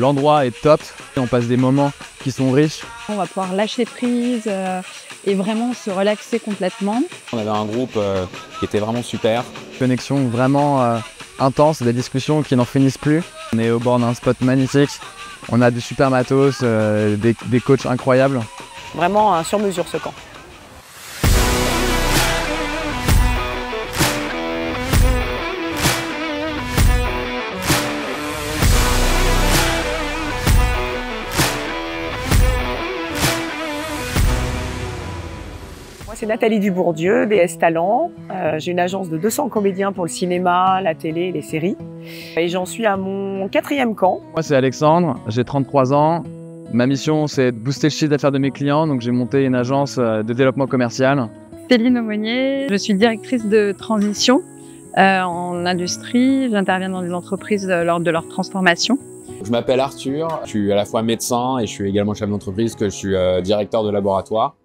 l'endroit est top. On passe des moments qui sont riches. On va pouvoir lâcher prise et vraiment se relaxer complètement. On avait un groupe qui était vraiment super. Connexion vraiment intense, des discussions qui n'en finissent plus. On est au bord d'un spot magnifique. On a du super matos, des coachs incroyables. Vraiment un sur-mesure ce camp. Moi, c'est Nathalie Dubourdieu, DS Talent. J'ai une agence de 200 comédiens pour le cinéma, la télé et les séries. Et j'en suis à mon 4e camp. Moi, c'est Alexandre, j'ai 33 ans. Ma mission, c'est de booster le chiffre d'affaires de mes clients. Donc, j'ai monté une agence de développement commercial. Céline Aumonier, je suis directrice de transition en industrie. J'interviens dans des entreprises lors de leur transformation. Je m'appelle Arthur, je suis à la fois médecin et je suis également chef d'entreprise, que je suis directeur de laboratoire.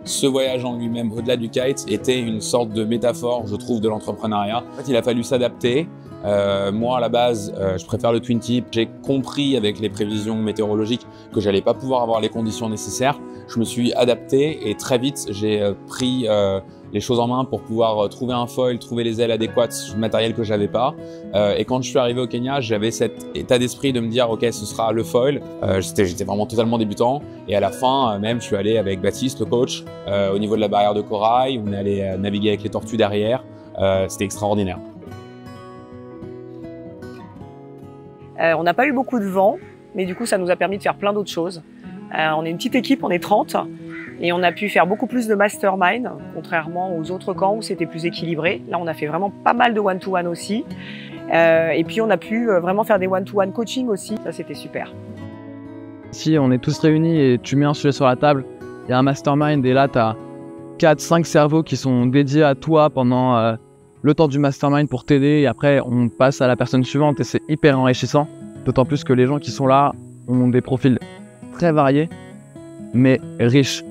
Ce voyage en lui-même, au-delà du kite, était une sorte de métaphore, je trouve, de l'entrepreneuriat. En fait, il a fallu s'adapter. Moi, à la base, je préfère le twin tip. J'ai compris avec les prévisions météorologiques que j'allais pas pouvoir avoir les conditions nécessaires. Je me suis adapté et très vite, j'ai pris les choses en main pour pouvoir trouver un foil, trouver les ailes adéquates, le matériel que j'avais pas. Et quand je suis arrivé au Kenya, j'avais cet état d'esprit de me dire ok, ce sera le foil. J'étais vraiment totalement débutant. Et à la fin, même, je suis allé avec Baptiste, le coach, au niveau de la barrière de corail. On est allé naviguer avec les tortues derrière. C'était extraordinaire. On n'a pas eu beaucoup de vent, mais du coup, ça nous a permis de faire plein d'autres choses. On est une petite équipe, on est 30, et on a pu faire beaucoup plus de mastermind, contrairement aux autres camps où c'était plus équilibré. Là, on a fait vraiment pas mal de one-to-one aussi. Et puis, on a pu vraiment faire des one-to-one coaching aussi. Ça, c'était super. Si on est tous réunis et tu mets un sujet sur la table, il y a un mastermind et là, tu as 4-5 cerveaux qui sont dédiés à toi pendant le temps du mastermind pour t'aider. Et après, on passe à la personne suivante et c'est hyper enrichissant. D'autant plus que les gens qui sont là ont des profils très variés, mais riches.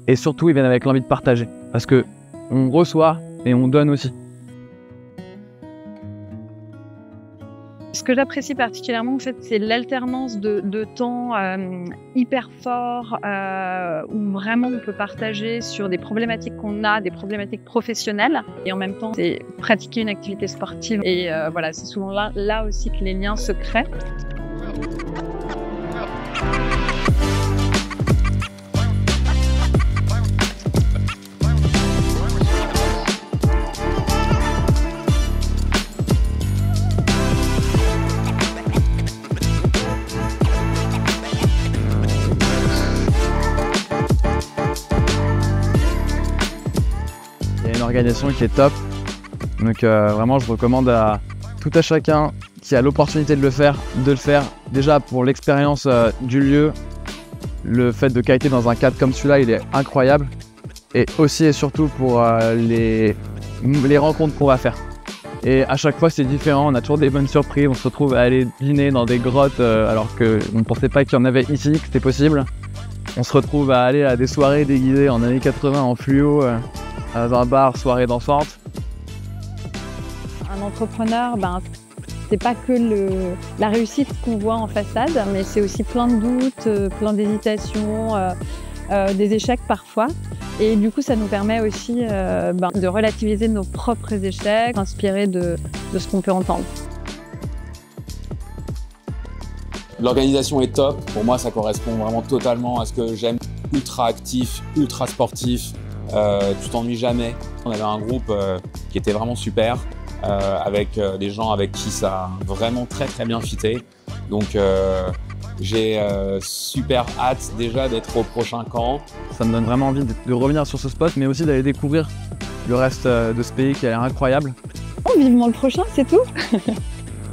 Et surtout, ils viennent avec l'envie de partager. Parce que on reçoit et on donne aussi. Ce que j'apprécie particulièrement, en fait, c'est l'alternance de temps hyper fort où vraiment on peut partager sur des problématiques qu'on a, des problématiques professionnelles. Et en même temps, c'est pratiquer une activité sportive. Et voilà, c'est souvent là aussi que les liens se créent. Organisation qui est top, donc vraiment je recommande à tout à chacun qui a l'opportunité de le faire déjà pour l'expérience du lieu. Le fait de kiter dans un cadre comme celui-là, il est incroyable, et aussi et surtout pour les rencontres qu'on va faire. Et à chaque fois c'est différent, on a toujours des bonnes surprises, on se retrouve à aller dîner dans des grottes alors qu'on ne pensait pas qu'il y en avait ici, que c'était possible. On se retrouve à aller à des soirées déguisées en années 80 en fluo, dans un bar, soirée dansante. Un entrepreneur, c'est pas que la réussite qu'on voit en façade, mais c'est aussi plein de doutes, plein d'hésitations, des échecs parfois. Et du coup, ça nous permet aussi de relativiser nos propres échecs, s'inspirer de ce qu'on peut entendre. L'organisation est top. Pour moi, ça correspond vraiment totalement à ce que j'aime. Ultra actif, ultra sportif. Tu t'ennuies jamais. On avait un groupe qui était vraiment super, avec des gens avec qui ça a vraiment très bien fité. Donc j'ai super hâte déjà d'être au prochain camp. Ça me donne vraiment envie de revenir sur ce spot, mais aussi d'aller découvrir le reste de ce pays qui a l'air incroyable. Oh, vivement le prochain, c'est tout.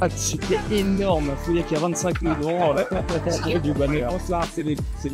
C'était énorme, il faut dire qu'il y a 25 migrants du bonheur. C'est